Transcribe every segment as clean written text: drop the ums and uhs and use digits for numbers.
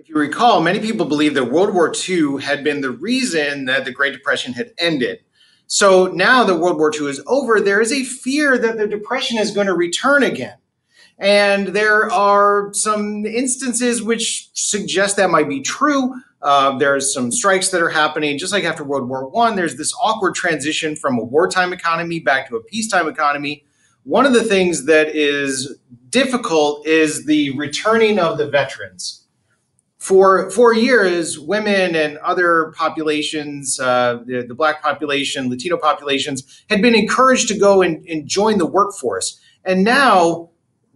If you recall, many people believe that World War II had been the reason that the Great Depression had ended. So now that World War II is over, there is a fear that the Depression is going to return again. And there are some instances which suggest that might be true. There's some strikes that are happening. Just like after World War I, there's this awkward transition from a wartime economy back to a peacetime economy. One of the things that is difficult is the returning of the veterans. For years, women and other populations, the Black population, Latino populations, had been encouraged to go and join the workforce. And now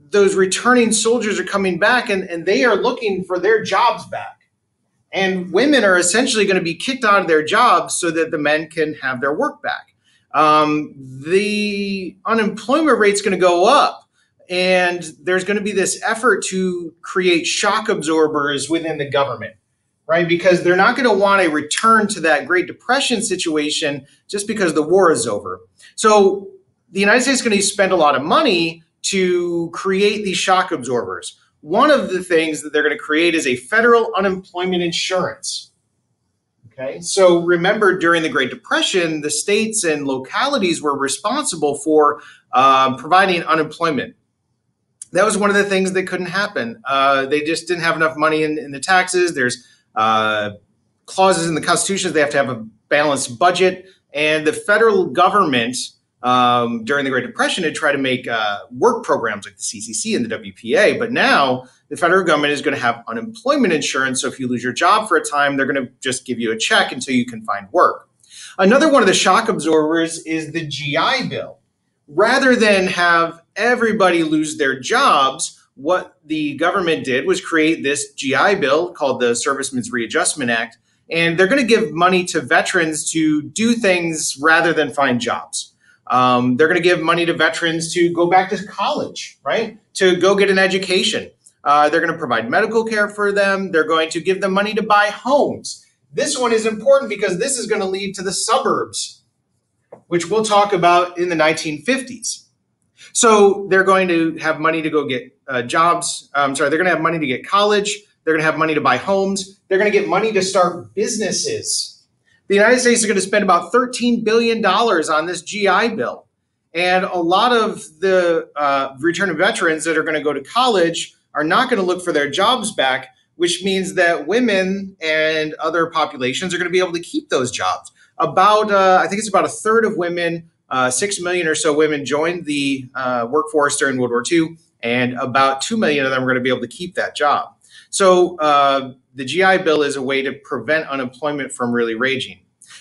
those returning soldiers are coming back and they are looking for their jobs back. And women are essentially going to be kicked out of their jobs so that the men can have their work back. The unemployment rate is going to go up. And there's going to be this effort to create shock absorbers within the government, right? Because they're not going to want a return to that Great Depression situation just because the war is over. So the United States is going to spend a lot of money to create these shock absorbers. One of the things that they're going to create is a federal unemployment insurance. Okay, so remember, during the Great Depression, the states and localities were responsible for providing unemployment. That was one of the things that couldn't happen. They just didn't have enough money in the taxes. There's clauses in the Constitution. They have to have a balanced budget. And the federal government during the Great Depression had tried to make work programs like the CCC and the WPA. But now the federal government is going to have unemployment insurance. So if you lose your job for a time, they're going to just give you a check until you can find work. Another one of the shock absorbers is the GI Bill. Rather than have everybody lose their jobs, what the government did was create this GI Bill called the Servicemen's Readjustment Act, and they're going to give money to veterans to do things rather than find jobs. They're going to give money to veterans to go back to college, right? To go get an education. They're going to provide medical care for them. They're going to give them money to buy homes. This one is important because this is going to lead to the suburbs, which we'll talk about in the 1950s. So they're going to have money to go get jobs. They're going to have money to get college. They're going to have money to buy homes. They're going to get money to start businesses. The United States is going to spend about $13 billion on this GI Bill. And a lot of the returning veterans that are going to go to college are not going to look for their jobs back, which means that women and other populations are going to be able to keep those jobs. I think it's about a third of women, 6 million or so women joined the workforce during World War II, and about 2 million of them are going to be able to keep that job. So the GI Bill is a way to prevent unemployment from really raging.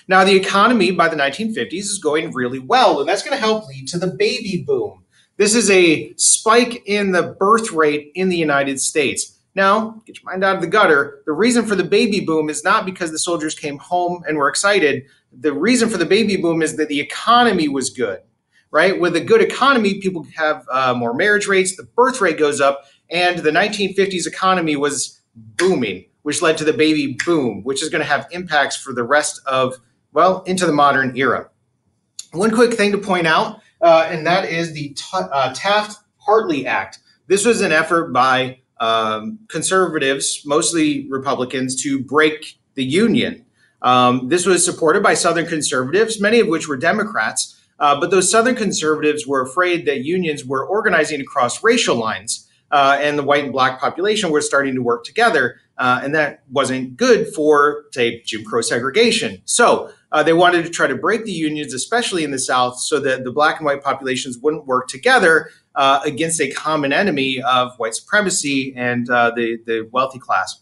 Now, the economy by the 1950s is going really well, and that's going to help lead to the baby boom. This is a spike in the birth rate in the United States. Now, get your mind out of the gutter. The reason for the baby boom is not because the soldiers came home and were excited. The reason for the baby boom is that the economy was good, right? With a good economy, people have more marriage rates, the birth rate goes up, and the 1950s economy was booming, which led to the baby boom, which is going to have impacts for the rest of, well, into the modern era. One quick thing to point out, and that is the Taft Hartley Act. This was an effort by conservatives, mostly Republicans, to break the Union. This was supported by Southern conservatives, many of which were Democrats, but those Southern conservatives were afraid that unions were organizing across racial lines, and the white and black population were starting to work together, and that wasn't good for, say, Jim Crow segregation. So they wanted to try to break the unions, especially in the South, so that the black and white populations wouldn't work together against a common enemy of white supremacy and the wealthy class.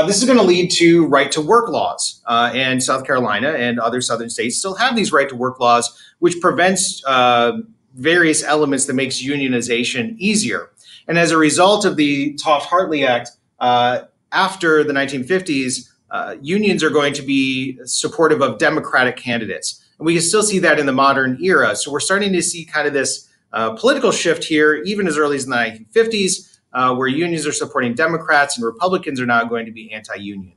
This is going to lead to right-to-work laws, and South Carolina and other southern states still have these right-to-work laws, which prevents various elements that makes unionization easier. And as a result of the Taft Hartley Act, after the 1950s, unions are going to be supportive of Democratic candidates. And we can still see that in the modern era. So we're starting to see kind of this political shift here, even as early as the 1950s, where unions are supporting Democrats and Republicans are now going to be anti-union.